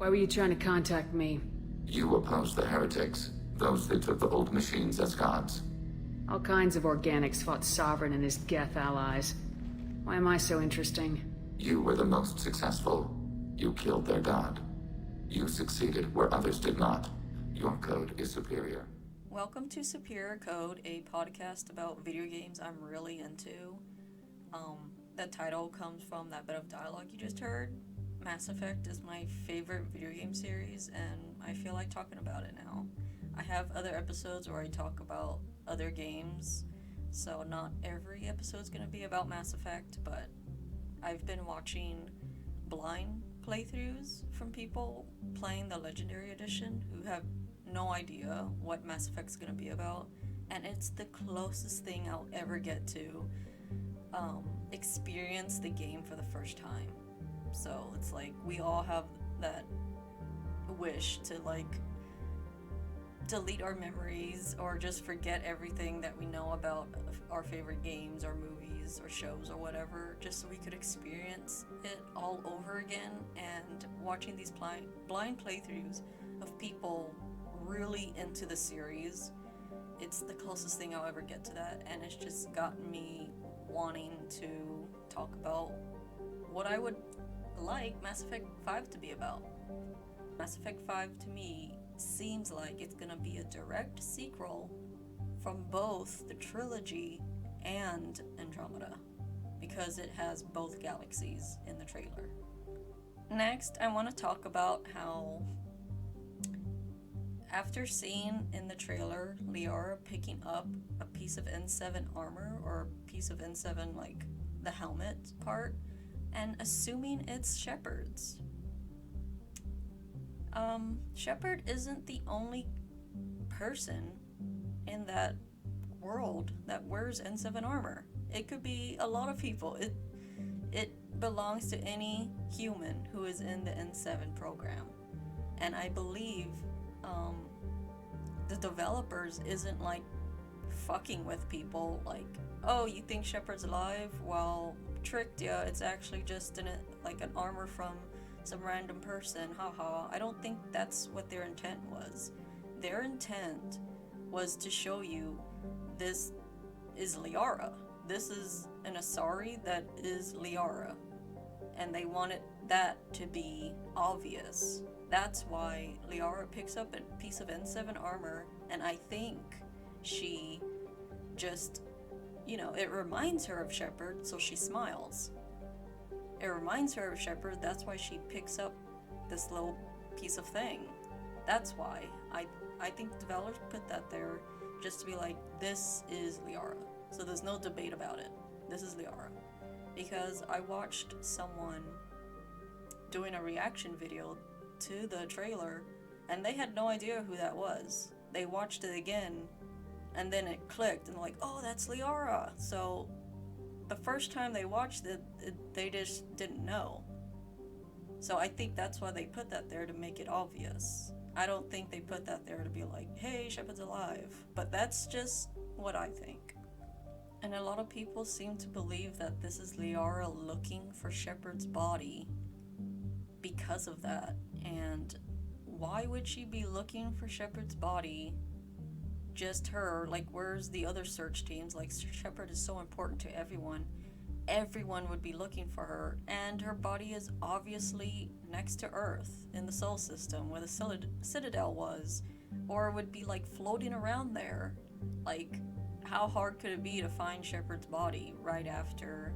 Why were you trying to contact me? You oppose the heretics, those that took the old machines as gods. All kinds of organics fought Saren and his Geth allies. Why am I so interesting? You were the most successful. You killed their god. You succeeded where others did not. Your code is superior. Welcome to Superior Code, a podcast about video games I'm really into. The title comes from that bit of dialogue you just heard. Mass Effect is my favorite video game series, and I feel like talking about it now. I have other episodes where I talk about other games, so not every episode's going to be about Mass Effect, but I've been watching blind playthroughs from people playing the Legendary Edition who have no idea what Mass Effect's going to be about, and it's the closest thing I'll ever get to experience the game for the first time. So it's like we all have that wish to like delete our memories or just forget everything that we know about our favorite games or movies or shows or whatever, just so we could experience it all over again. And watching these blind playthroughs of people really into the series, it's the closest thing I'll ever get to that, and it's just gotten me wanting to talk about what I would like Mass Effect 5 to be about. Mass Effect 5 to me seems like it's gonna be a direct sequel from both the trilogy and Andromeda, because it has both galaxies in the trailer. Next, I want to talk about how after seeing in the trailer Liara picking up a piece of N7 armor, or a piece of N7, like the helmet part, and assuming it's Shepard's. Shepard isn't the only person in that world that wears N7 armor. It could be a lot of people. It belongs to any human who is in the N7 program. And I believe the developers isn't like fucking with people like, oh, you think Shepard's alive? Well, tricked ya. It's actually just an armor from some random person. Haha. I don't think that's what their intent was. Their intent was to show you this is Liara. This is an Asari that is Liara. And they wanted that to be obvious. That's why Liara picks up a piece of N7 armor, and I think she just, it reminds her of Shepard, so she smiles. It reminds her of Shepard, that's why she picks up this little piece of thing. That's why. I think developers put that there just to be like, this is Liara. So there's no debate about it. This is Liara. Because I watched someone doing a reaction video to the trailer, and they had no idea who that was. They watched it again, and then it clicked, and like, oh, that's Liara. So the first time they watched it, they just didn't know. So I think that's why they put that there, to make it obvious. I don't think they put that there to be like, hey, Shepard's alive. But that's just what I think. And a lot of people seem to believe that this is Liara looking for Shepard's body because of that. And why would she be looking for Shepard's body? Just her, like, where's the other search teams? Like, Shepard is so important to everyone. Everyone would be looking for her, and her body is obviously next to Earth in the Sol system where the Citadel was, or would be like floating around there. Like, how hard could it be to find Shepard's body right after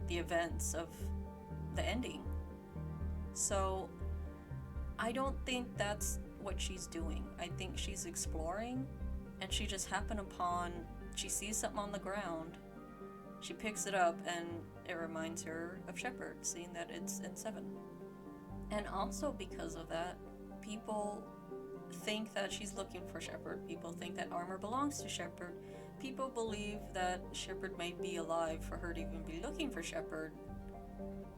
the events of the ending? So I don't think that's what she's doing. I think she's exploring, and she just happened upon, she sees something on the ground, she picks it up, and it reminds her of Shepard, seeing that it's N7. And also because of that, people think that she's looking for Shepard. People think that armor belongs to Shepard. People believe that Shepard may be alive for her to even be looking for Shepard.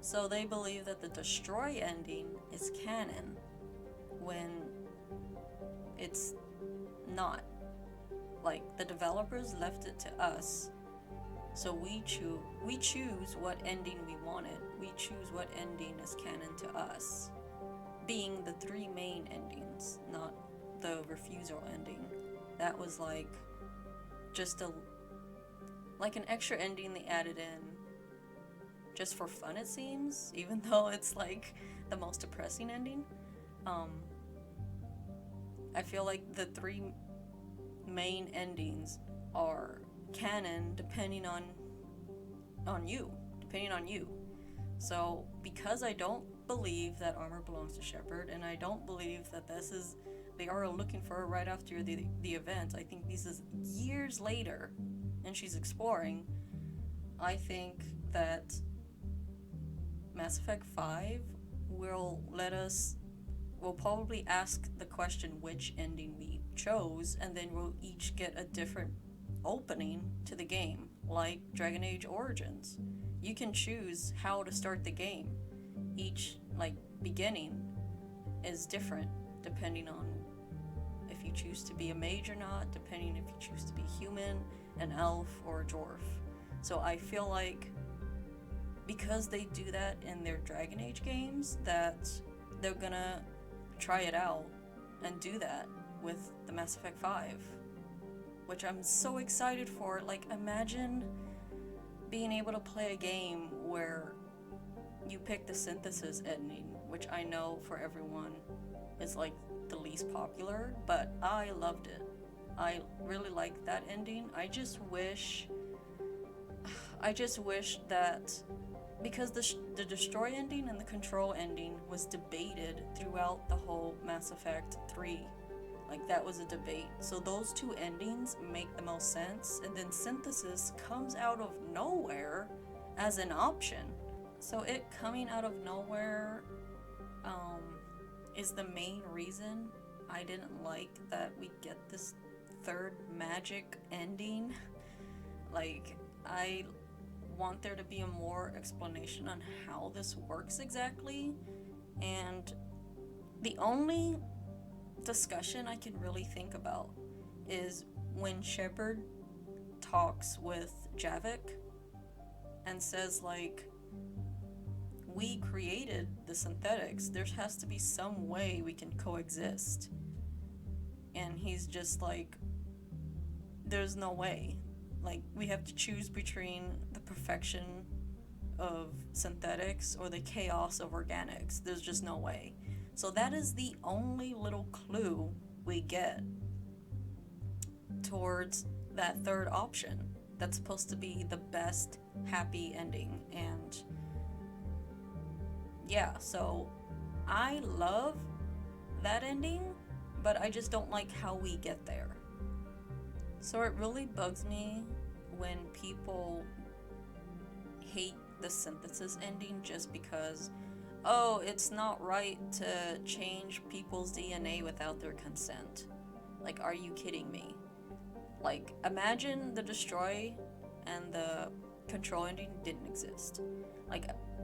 So they believe that the Destroy ending is canon, when it's not. Like, the developers left it to us, so we choose what ending we wanted. We choose what ending is canon to us. being the 3 main endings, not the refusal ending. That was like just like an extra ending they added in just for fun, it seems, even though it's like the most depressing ending. I feel like the 3 main endings are canon depending on you. So because I don't believe that armor belongs to Shepard, and I don't believe that they are looking for her right after the event. I think this is years later and she's exploring. I think that Mass Effect 5 will probably ask the question which ending we chose, and then we'll each get a different opening to the game, like Dragon Age Origins. You can choose how to start the game. Each beginning is different depending on if you choose to be a mage or not, depending if you choose to be human, an elf, or a dwarf. So I feel like because they do that in their Dragon Age games, that they're gonna try it out and do that with the Mass Effect 5, which I'm so excited for. Like, imagine being able to play a game where you pick the synthesis ending, which I know for everyone is like the least popular, but I loved it. I really liked that ending. I just wish that, because the destroy ending and the control ending was debated throughout the whole Mass Effect 3. Like, that was a debate. So those 2 endings make the most sense, and then synthesis comes out of nowhere as an option. So it coming out of nowhere is the main reason I didn't like that we get this 3rd magic ending. Like, I want there to be a more explanation on how this works exactly, and the only discussion I can really think about is when Shepard talks with Javik and says, like, we created the synthetics, there has to be some way we can coexist. And he's just like, there's no way. Like, we have to choose between the perfection of synthetics or the chaos of organics. There's just no way. So that is the only little clue we get towards that 3rd option that's supposed to be the best happy ending. And yeah, so I love that ending, but I just don't like how we get there. So it really bugs me when people hate the synthesis ending just because, oh, it's not right to change people's DNA without their consent. Like, are you kidding me? Like, imagine the destroy and the control ending didn't exist.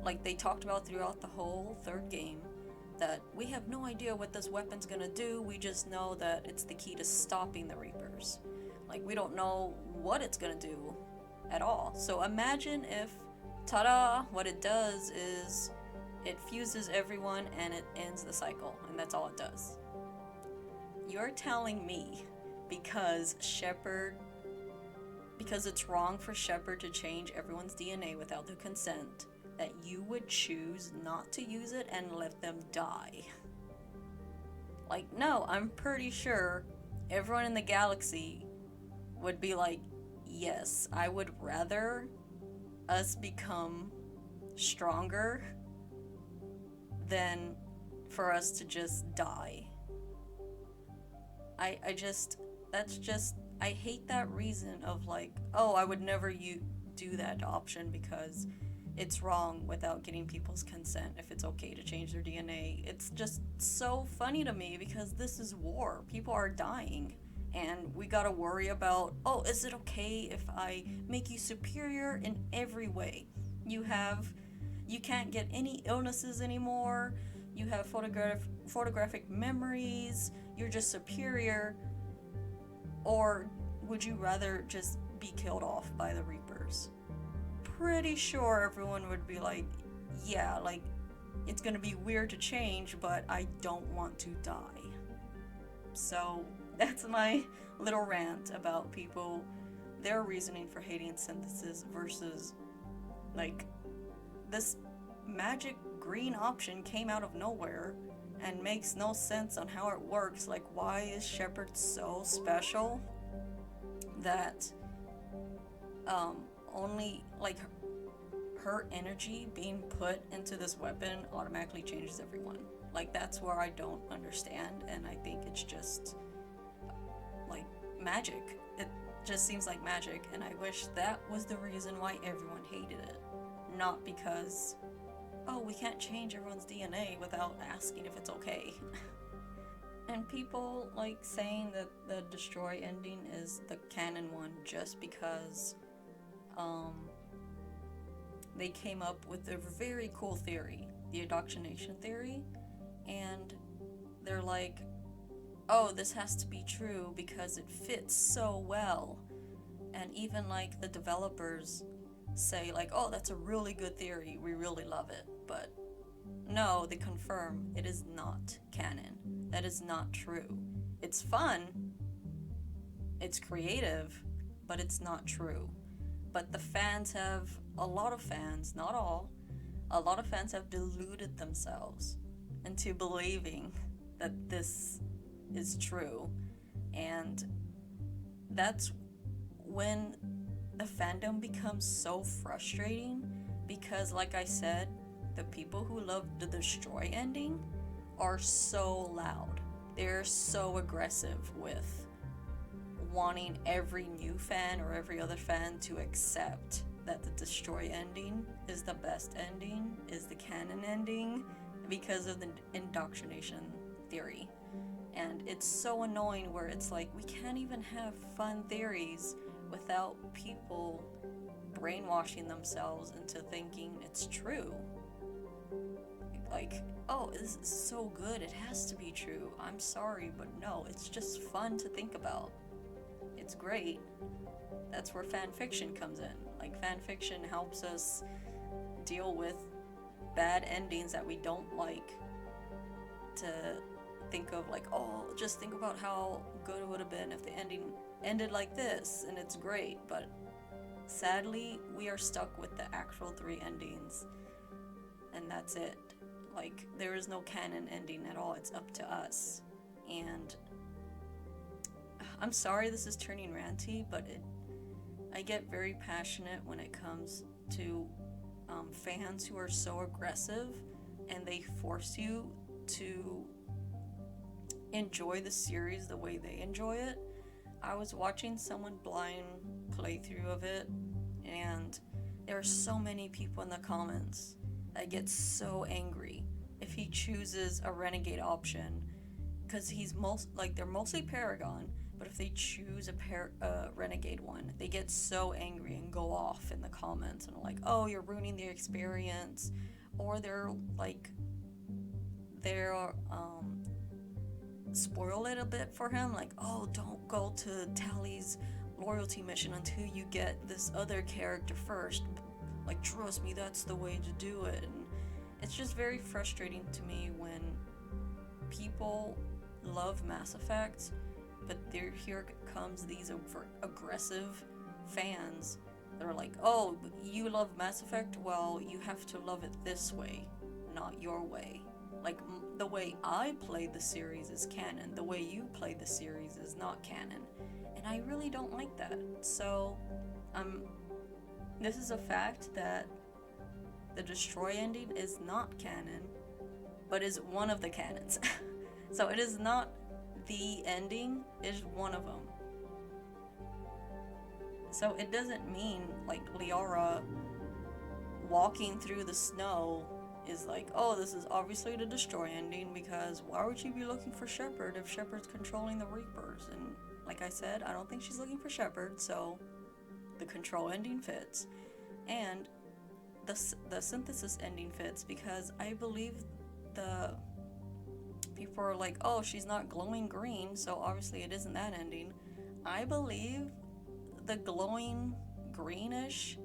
Like they talked about throughout the whole 3rd game, that we have no idea what this weapon's gonna do, we just know that it's the key to stopping the Reapers. Like, we don't know what it's gonna do at all. So imagine if, ta-da, what it does is it fuses everyone and it ends the cycle, and that's all it does. You're telling me because it's wrong for Shepard to change everyone's DNA without their consent, that you would choose not to use it and let them die? Like, no, I'm pretty sure everyone in the galaxy would be like, yes, I would rather us become stronger than for us to just die. I hate that reason of like, oh, I would never do that option because it's wrong without getting people's consent if it's okay to change their DNA. It's just so funny to me because this is war. People are dying. And we gotta worry about, oh, is it okay if I make you superior in every way? You can't get any illnesses anymore. You have photographic memories. You're just superior. Or would you rather just be killed off by the Reapers? Pretty sure everyone would be like, yeah, like, it's gonna be weird to change, but I don't want to die. So that's my little rant about people, their reasoning for hating synthesis versus, like, this magic green option came out of nowhere and makes no sense on how it works. Like, why is Shepard so special that only, like, her energy being put into this weapon automatically changes everyone? Like, that's where I don't understand, and I think it's just like magic. It just seems like magic, and I wish that was the reason why everyone hated it, not because, oh, we can't change everyone's DNA without asking if it's okay. And people like saying that the destroy ending is the canon one just because they came up with a very cool theory, the indoctrination theory, and they're like, oh, this has to be true because it fits so well. And even like the developers say like, oh, that's a really good theory, we really love it. But no, they confirm it is not canon. That is not true. It's fun, it's creative, but it's not true. But the fans have, a lot of fans, not all, a lot of fans have deluded themselves into believing that this is true. And that's when the fandom becomes so frustrating, because like I said, the people who love the destroy ending are so loud. They're so aggressive with wanting every new fan or every other fan to accept that the destroy ending is the best ending, is the canon ending, because of the indoctrination theory. And it's so annoying where it's like, we can't even have fun theories without people brainwashing themselves into thinking it's true. Like, oh, this is so good, it has to be true. I'm sorry, but no, it's just fun to think about. It's great. That's where fan fiction comes in. Like, fan fiction helps us deal with bad endings that we don't like, to think of like, oh, just think about how good it would have been if the ending ended like this, and it's great. But sadly, we are stuck with the actual 3 endings, and that's it. Like, there is no canon ending at all. It's up to us. And I'm sorry this is turning ranty, but I get very passionate when it comes to fans who are so aggressive, and they force you to enjoy the series the way they enjoy it. I was watching someone blind playthrough of it, and there are so many people in the comments that get so angry if he chooses a renegade option, because they're mostly Paragon, but if they choose a renegade one, they get so angry and go off in the comments and are like, oh, you're ruining the experience. Or they're spoil it a bit for him, like, oh, don't go to Tally's loyalty mission until you get this other character first. Like, trust me, that's the way to do it. And it's just very frustrating to me when people love Mass Effect, but here comes these aggressive fans that are like, oh, you love Mass Effect? Well, you have to love it this way, not your way. Like, the way I play the series is canon, the way you play the series is not canon. And I really don't like that. So, this is a fact that the destroy ending is not canon, but is one of the canons. So it is not the ending, it is one of them. So it doesn't mean, like, Liara walking through the snow is like, oh, this is obviously the destroy ending, because why would you be looking for Shepard if Shepard's controlling the Reapers? And like I said, I don't think she's looking for Shepard, so the control ending fits. And the synthesis ending fits, because I believe the people are like, oh, she's not glowing green, so obviously it isn't that ending. I believe the glowing greenish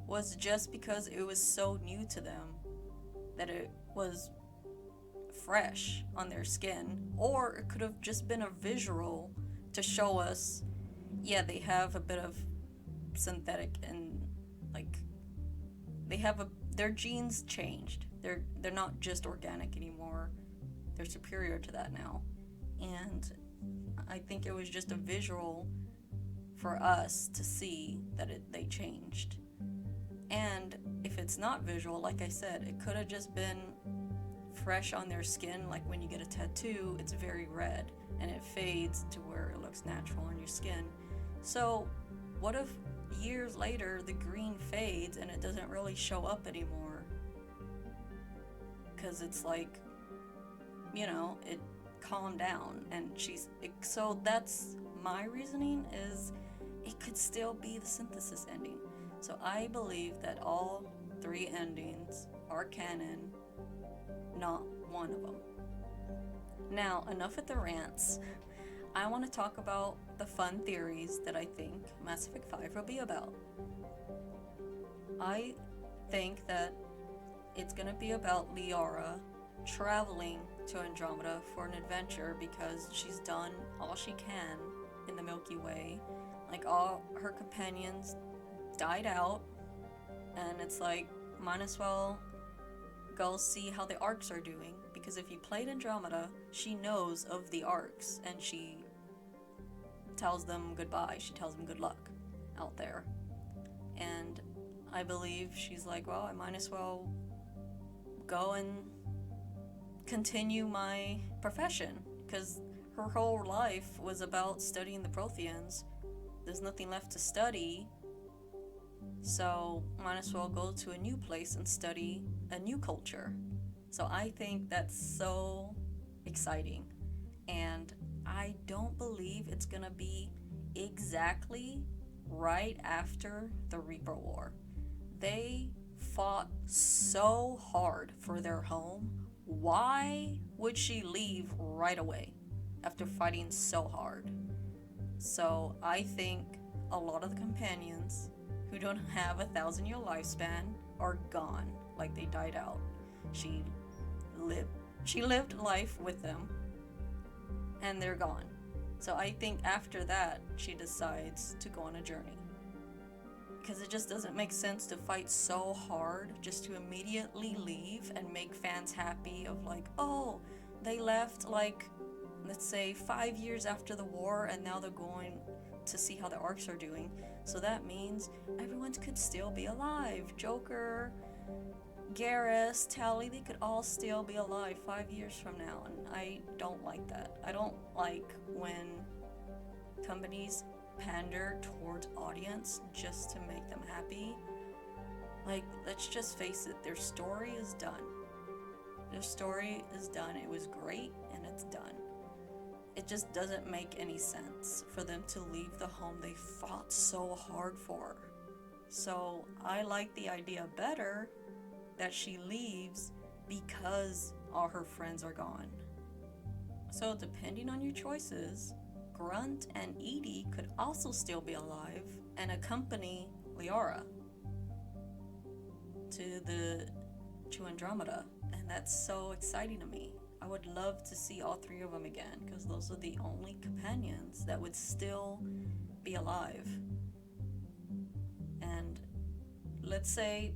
was just because it was so new to them that it was fresh on their skin, or it could have just been a visual to show us, yeah, they have a bit of synthetic and like their genes changed. They're not just organic anymore. They're superior to that now. And I think it was just a visual for us to see that they changed. And if it's not visual, like I said, it could have just been fresh on their skin. Like when you get a tattoo, it's very red and it fades to where it looks natural on your skin. So what if years later the green fades and it doesn't really show up anymore? Because it's like, it calmed down and so that's my reasoning, is it could still be the synthesis ending. So I believe that all 3 endings are canon, not one of them. Now, enough with the rants. I want to talk about the fun theories that I think Mass Effect 5 will be about. I think that it's going to be about Liara traveling to Andromeda for an adventure because she's done all she can in the Milky Way. Like, all her companions died out, and it's like, might as well go see how the Arcs are doing, because if you played Andromeda, she knows of the Arcs, and she tells them goodbye, she tells them good luck out there. And I believe she's like, well, I might as well go and continue my profession, because her whole life was about studying the Protheans. There's nothing left to study, so might as well go to a new place and study a new culture. So I think that's so exciting, and I don't believe it's gonna be exactly right after the Reaper War. They fought so hard for their home. Why would she leave right away after fighting so hard? So I think a lot of the companions who don't have 1,000-year lifespan are gone, like they died out. She lived life with them, and they're gone. So I think after that, she decides to go on a journey. Because it just doesn't make sense to fight so hard just to immediately leave and make fans happy of like, oh, they left like, let's say 5 years after the war, and now they're going to see how the Arcs are doing. So that means everyone could still be alive. Joker, Garrus, Tally, they could all still be alive 5 years from now, and I don't like that. I don't like when companies pander towards audience just to make them happy. Like, let's just face it, their story is done. Their story is done. It was great, and it's done. It just doesn't make any sense for them to leave the home they fought so hard for. So I like the idea better that she leaves because all her friends are gone. So depending on your choices, Grunt and Edie could also still be alive and accompany Liara to Andromeda, and that's so exciting to me. I would love to see all 3 of them again, because those are the only companions that would still be alive. And let's say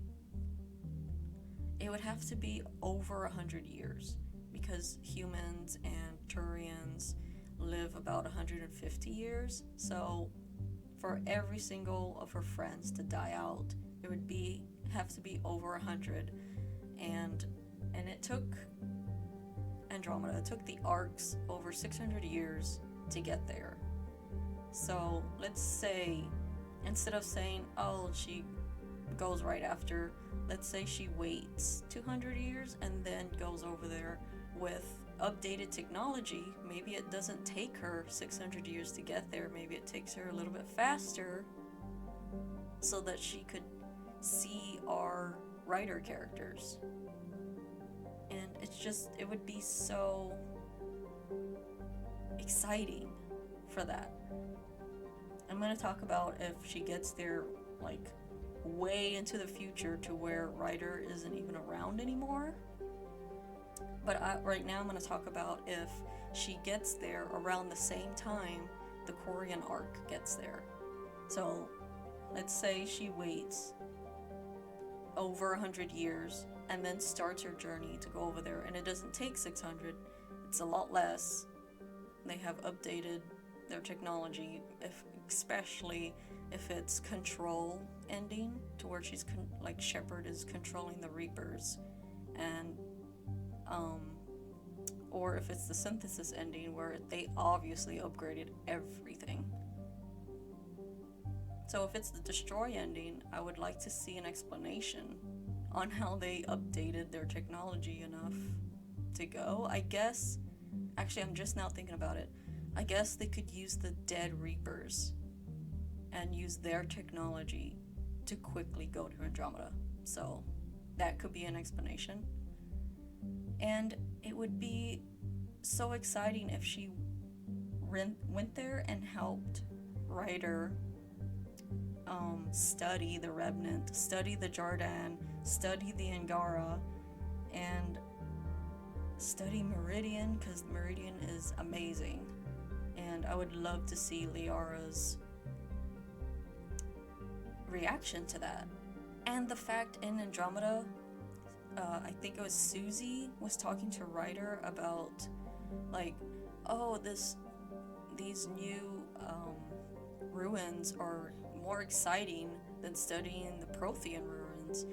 it would have to be over 100 years, because humans and Turians live about 150 years. So for every single of her friends to die out, it would have to be over 100. And it took Andromeda, it took the Arcs over 600 years to get there. So let's say, instead of saying, oh, she goes right after, let's say she waits 200 years and then goes over there with updated technology. Maybe it doesn't take her 600 years to get there. Maybe it takes her a little bit faster, so that she could see our Ryder characters. And it would be so exciting for that. I'm going to talk about if she gets there like way into the future to where Ryder isn't even around anymore. But right now I'm going to talk about if she gets there around the same time the Korean arc gets there. So let's say she waits over 100 years and then starts her journey to go over there, and it doesn't take 600, it's a lot less. They have updated their technology, especially if it's control ending, to where she's like Shepard is controlling the Reapers, and or if it's the synthesis ending where they obviously upgraded everything. So if it's the destroy ending, I would like to see an explanation on how they updated their technology enough to go. I guess, actually I'm just now thinking about it, I guess they could use the dead Reapers and use their technology to quickly go to Andromeda. So that could be an explanation. And it would be so exciting if she went there and helped Ryder study the Revenant, study the Jardan, study the Angara, and study Meridian, because Meridian is amazing. And I would love to see Liara's reaction to that. And the fact in Andromeda, I think it was Suzy was talking to Ryder about, like, oh, these new ruins are more exciting than studying the Prothean ruins.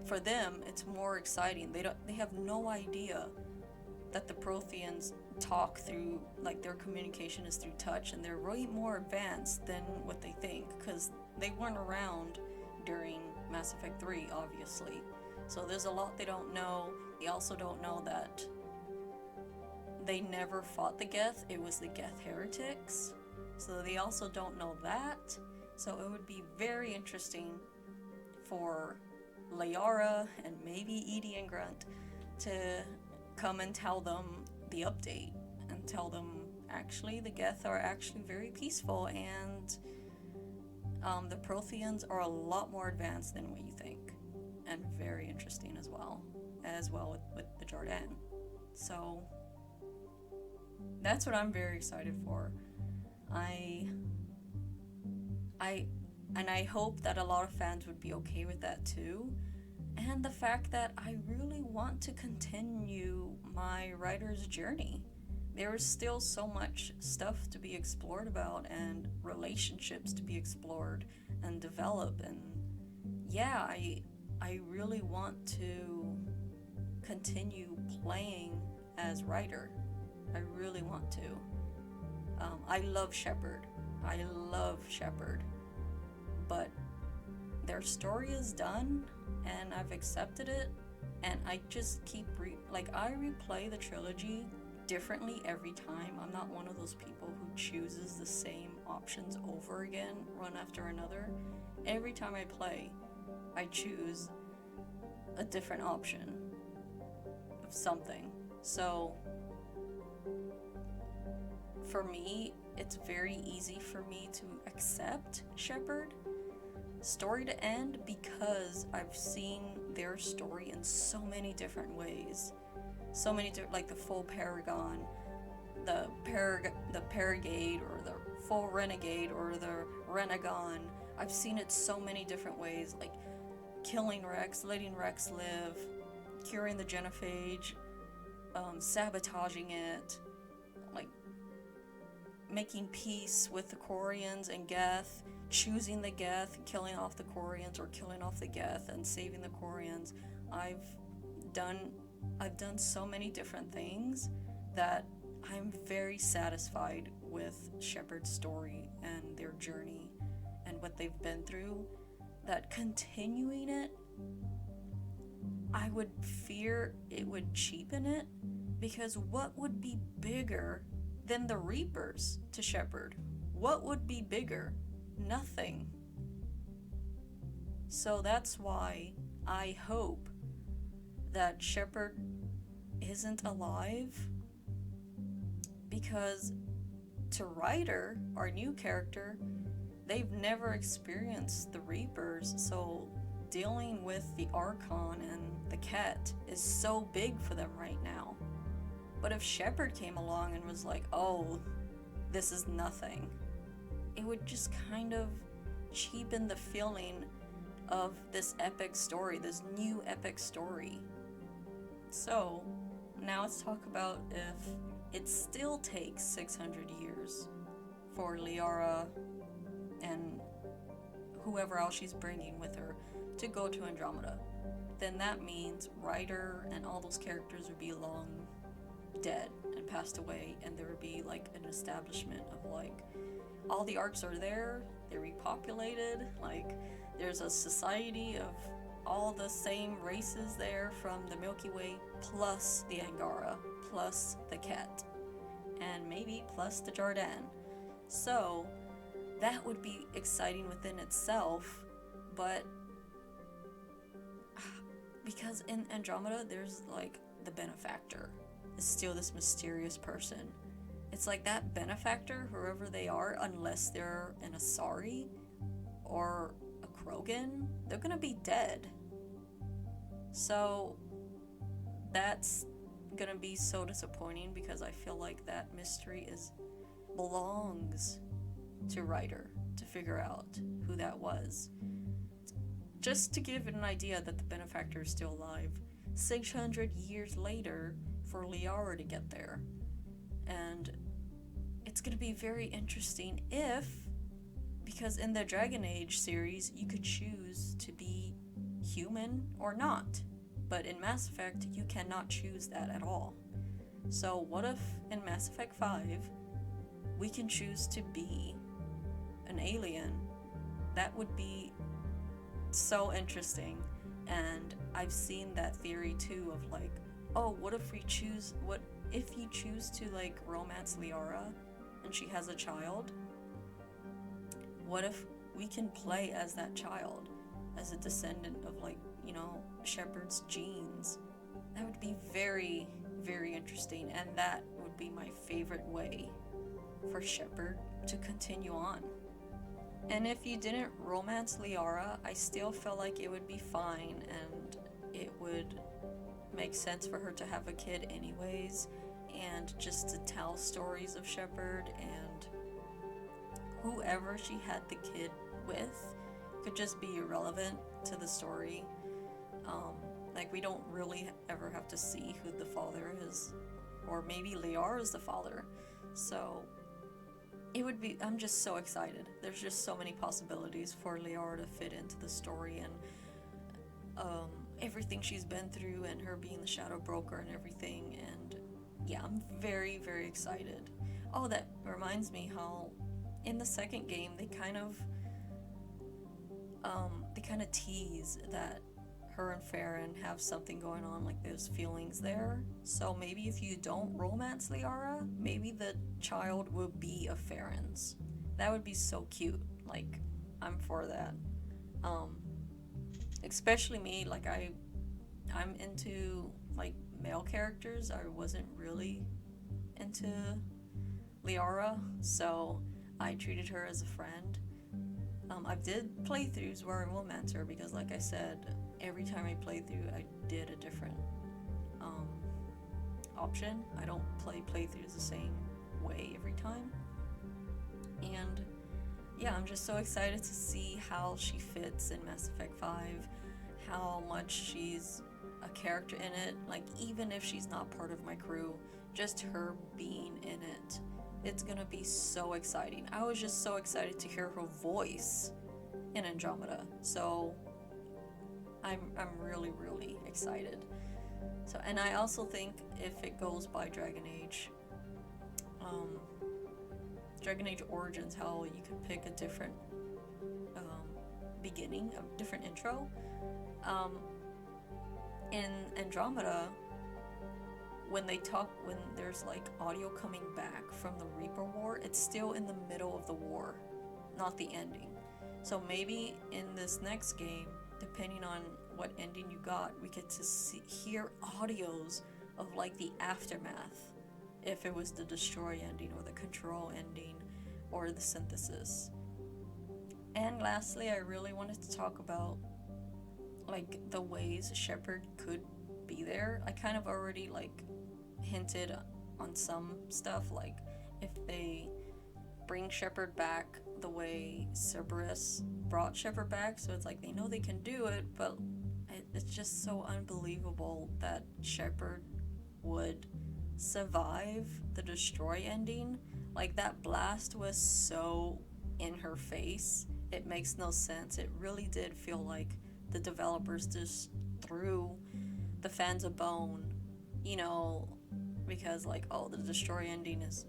For them, it's more exciting. They have no idea that the Protheans talk through, like, their communication is through touch, and they're way more advanced than what they think, because they weren't around during Mass Effect 3, obviously. So there's a lot they don't know. They also don't know that they never fought the Geth. It was the Geth heretics. So they also don't know that. So it would be very interesting for Liara and maybe Edie and Grunt to come and tell them the update and tell them actually the Geth are actually very peaceful, and the Protheans are a lot more advanced than what you think, and very interesting as well with the Jardan. So that's what I'm very excited for. I hope that a lot of fans would be okay with that too. And the fact that I really want to continue my Ryder's journey. There is still so much stuff to be explored about, and relationships to be explored and develop, and yeah, I really want to continue playing as Ryder. I really want to. I love Shepard. But their story is done, and I've accepted it, and I just keep I replay the trilogy differently every time. I'm not one of those people who chooses the same options over again, one after another. Every time I play, I choose a different option of something. So for me, it's very easy for me to accept Shepard story to end, because I've seen their story in so many different ways. So many like the full Paragon, the Paragade, or the full Renegade, or the Renegon. I've seen it so many different ways, like killing Rex, letting Rex live, curing the genophage, sabotaging it, like making peace with the Quarians and Geth, choosing the Geth, killing off the Quarians, or killing off the Geth and saving the Quarians. I've done so many different things that I'm very satisfied with Shepard's story and their journey and what they've been through, that continuing it, I would fear it would cheapen it, because what would be bigger than the Reapers to Shepard? What would be bigger? Nothing. So that's why I hope that Shepard isn't alive, because to Ryder, our new character, they've never experienced the Reapers, so dealing with the Archon and the Ket is so big for them right now. But if Shepard came along and was like, oh, this is nothing, it would just kind of cheapen the feeling of this epic story, this new epic story. So, now let's talk about if it still takes 600 years for Liara and whoever else she's bringing with her to go to Andromeda. Then that means Ryder and all those characters would be long dead and passed away, and there would be like an establishment of like all the arcs are there, they're repopulated, like there's a society of all the same races there from the Milky Way, plus the Angara, plus the Ket, and maybe plus the Jardan. So that would be exciting within itself, but because in Andromeda there's like the benefactor is still this mysterious person. It's like that benefactor, whoever they are, unless they're an Asari or a Krogan, they're gonna be dead. So that's gonna be so disappointing because I feel like that mystery belongs to Ryder to figure out who that was. Just to give it an idea that the benefactor is still alive, 600 years later for Liara to get there. And it's going to be very interesting because in the Dragon Age series, you could choose to be human or not. But in Mass Effect, you cannot choose that at all. So what if in Mass Effect 5, we can choose to be an alien? That would be so interesting. And I've seen that theory too of like, oh, what if you choose to like romance Liara and she has a child? What if we can play as that child, as a descendant of like, Shepard's genes? That would be very, very interesting, and that would be my favorite way for Shepard to continue on. And if you didn't romance Liara, I still feel like it would be fine, and it would make sense for her to have a kid anyways, and just to tell stories of Shepard, and whoever she had the kid with could just be irrelevant to the story. Like, we don't really ever have to see who the father is, or maybe Liara is the father. So I'm just so excited. There's just so many possibilities for Liara to fit into the story, and everything she's been through, and her being the shadow broker and everything. And yeah, I'm very, very excited. Oh, that reminds me how in the second game they kind of tease that her and Farron have something going on, like there's feelings there. So maybe if you don't romance Liara, maybe the child will be a Farron's. That would be so cute. Like, I'm for that. Especially me, like I'm into like male characters. I wasn't really into Liara, so I treated her as a friend. I did playthroughs where I romance her because, like I said, every time I played through, I did a different option. I don't play playthroughs the same way every time. And yeah, I'm just so excited to see how she fits in Mass Effect 5, how much she's a character in it. Like, even if she's not part of my crew, just her being in it, it's gonna be so exciting. I was just so excited to hear her voice in Andromeda. So I'm really, really excited. So, and I also think if it goes by Dragon Age Origins, how you could pick a different beginning, a different intro. In Andromeda, when there's like audio coming back from the Reaper War, it's still in the middle of the war, not the ending. So maybe in this next game, depending on what ending you got, we get to hear audios of like the aftermath, if it was the destroy ending or the control ending or the synthesis. And lastly, I really wanted to talk about like the ways Shepard could be there. I kind of already like hinted on some stuff, like if they bring Shepard back the way Cerberus brought Shepard back, so it's like they know they can do it, but it's just so unbelievable that Shepard would survive the destroy ending. Like, that blast was so in her face, it makes no sense. It really did feel like the developers just threw the fans a bone, you know, because like, oh, the destroy ending is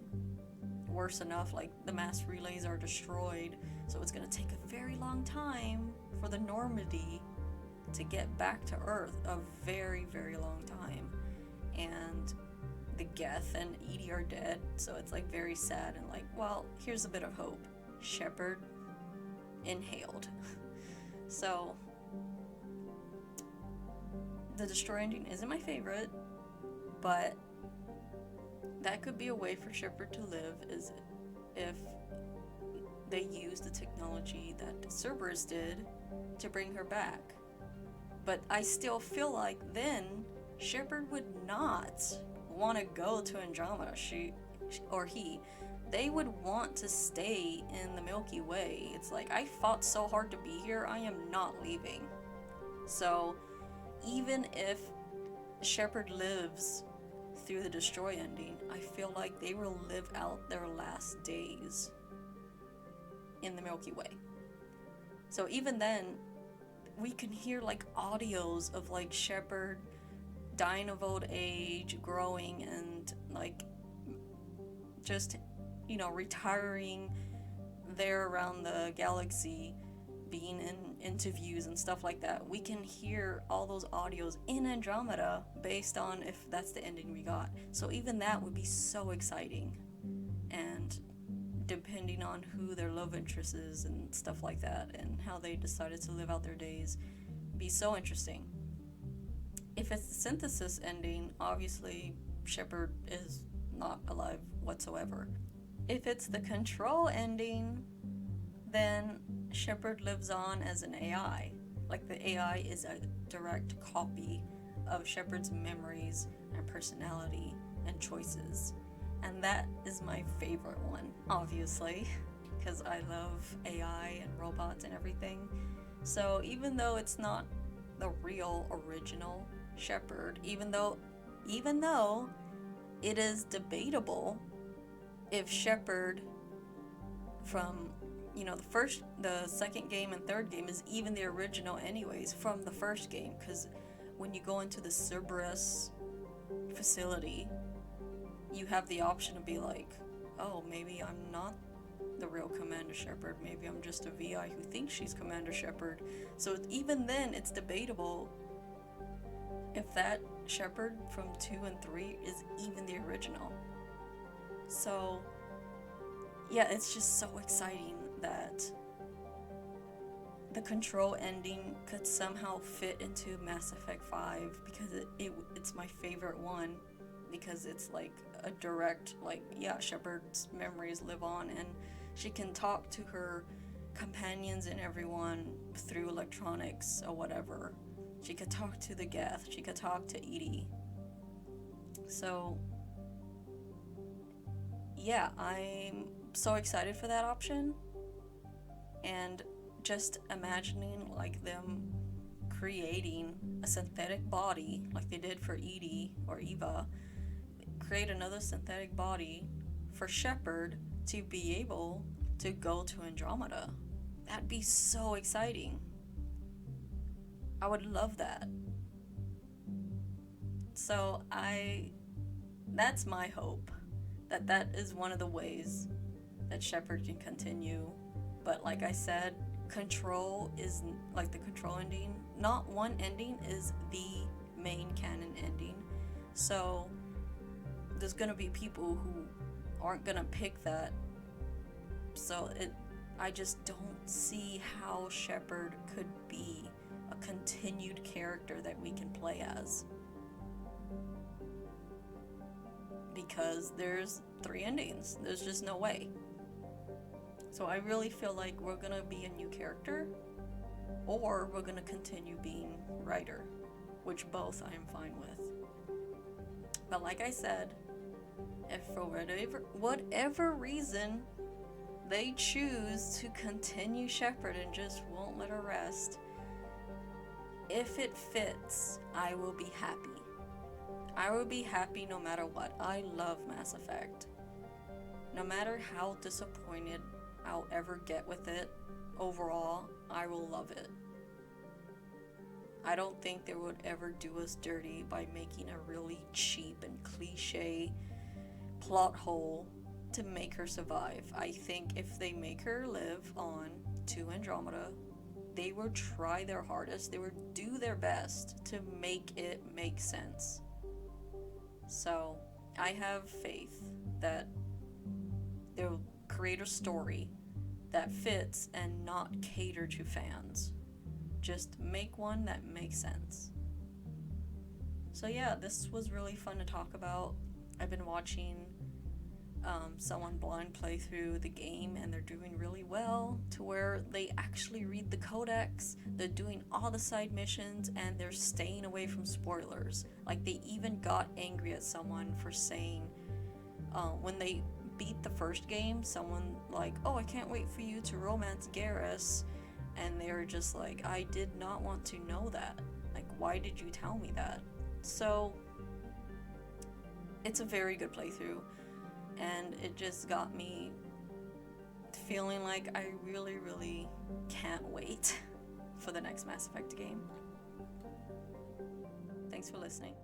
worse enough, like the mass relays are destroyed, so it's going to take a very long time for the Normandy to get back to Earth, a very, very long time. And the Geth and Edie are dead, so it's like very sad, and like, well, here's a bit of hope. Shepard inhaled. So the destroy ending isn't my favorite, but that could be a way for Shepard to live, is if they use the technology that Cerberus did to bring her back. But I still feel like then Shepard would not want to go to Andromeda. They would want to stay in the Milky Way. It's like, I fought so hard to be here, I am not leaving. So even if Shepard lives through the destroy ending, I feel like they will live out their last days in the Milky Way. So even then, we can hear like audios of like Shepard dying of old age, growing, and like just, you know, retiring there around the galaxy, being in interviews and stuff like that. We can hear all those audios in Andromeda based on if that's the ending we got. So even that would be so exciting. And depending on who their love interest is and stuff like that, and how they decided to live out their days, be so interesting. If it's the synthesis ending, obviously Shepard is not alive whatsoever. If it's the control ending, then Shepard lives on as an AI. Like, the AI is a direct copy of Shepard's memories and personality and choices. And that is my favorite one, obviously, because I love AI and robots and everything. So even though it's not the real original Shepard, even though it is debatable if Shepard from, you know, the second game and third game is even the original anyways from the first game, because when you go into the Cerberus facility, you have the option to be like, oh, maybe I'm not the real Commander Shepard, maybe I'm just a VI who thinks she's Commander Shepard. So even then, it's debatable if that Shepard from 2 and 3 is even the original. So yeah, it's just so exciting that the control ending could somehow fit into Mass Effect 5, because it's my favorite one, because it's like a direct, like, yeah, Shepard's memories live on, and she can talk to her companions and everyone through electronics or whatever. She could talk to the Geth, she could talk to Edie. So yeah, I'm so excited for that option, and just imagining like them creating a synthetic body like they did for Edie or Eva, create another synthetic body for Shepard to be able to go to Andromeda. That'd be so exciting. I would love that. So that's my hope, that is one of the ways that Shepard can continue. But like I said, Control is like the Control ending. Not one ending is the main canon ending. So there's gonna be people who aren't gonna pick that. So I just don't see how Shepard could be a continued character that we can play as, because there's 3 endings. There's just no way. So I really feel like we're gonna be a new character, or we're gonna continue being Ryder, which both I am fine with. But like I said, if for whatever reason they choose to continue Shepard and just won't let her rest, if it fits, I will be happy. I will be happy no matter what. I love Mass Effect. No matter how disappointed I'll ever get with it, overall, I will love it. I don't think they would ever do us dirty by making a really cheap and cliche plot hole to make her survive. I think if they make her live on to Andromeda, they will try their hardest, they will do their best to make it make sense. So, I have faith that they'll create a story that fits and not cater to fans. Just make one that makes sense. So yeah, this was really fun to talk about. I've been watching someone blind play through the game, and they're doing really well to where they actually read the codex, they're doing all the side missions, and they're staying away from spoilers. Like, they even got angry at someone for saying, when they beat the first game, someone like, oh, I can't wait for you to romance Garrus, and they were just like, I did not want to know that. Like, why did you tell me that? So, it's a very good playthrough, and it just got me feeling like I really, really can't wait for the next Mass Effect game. Thanks for listening.